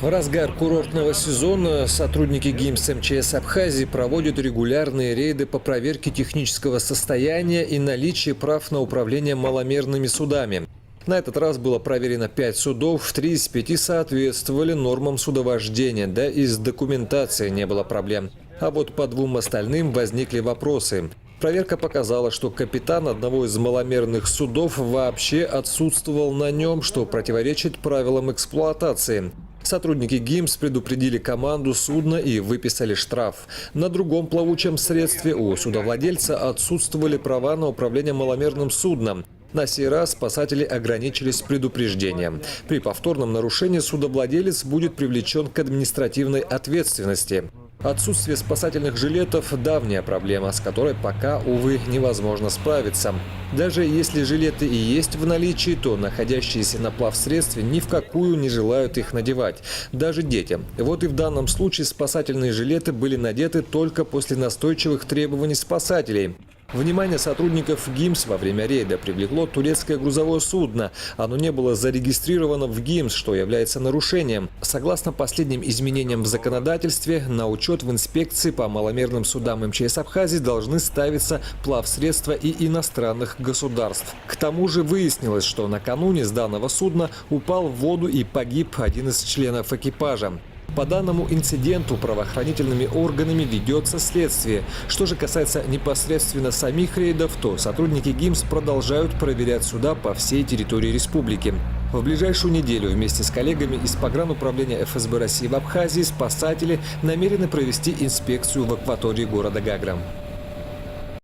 В разгар курортного сезона сотрудники ГИМС МЧС Абхазии проводят регулярные рейды по проверке технического состояния и наличия прав на управление маломерными судами. На этот раз было проверено 5 судов, 3 из 5 соответствовали нормам судовождения, да и с документацией не было проблем. А вот по 2 остальным возникли вопросы. Проверка показала, что капитан одного из маломерных судов вообще отсутствовал на нем, что противоречит правилам эксплуатации. Сотрудники ГИМС предупредили команду судна и выписали штраф. На другом плавучем средстве у судовладельца отсутствовали права на управление маломерным судном. На сей раз спасатели ограничились предупреждением. При повторном нарушении судовладелец будет привлечен к административной ответственности. Отсутствие спасательных жилетов – давняя проблема, с которой пока, увы, невозможно справиться. Даже если жилеты и есть в наличии, то находящиеся на плавсредстве ни в какую не желают их надевать. Даже дети. Вот и в данном случае спасательные жилеты были надеты только после настойчивых требований спасателей. Внимание сотрудников ГИМС во время рейда привлекло турецкое грузовое судно. Оно не было зарегистрировано в ГИМС, что является нарушением. Согласно последним изменениям в законодательстве, на учет в инспекции по маломерным судам МЧС Абхазии должны ставиться плавсредства и иностранных государств. К тому же выяснилось, что накануне с данного судна упал в воду и погиб один из членов экипажа. По данному инциденту правоохранительными органами ведется следствие. Что же касается непосредственно самих рейдов, то сотрудники ГИМС продолжают проверять суда по всей территории республики. В ближайшую неделю вместе с коллегами из погрануправления ФСБ России в Абхазии спасатели намерены провести инспекцию в акватории города Гагра.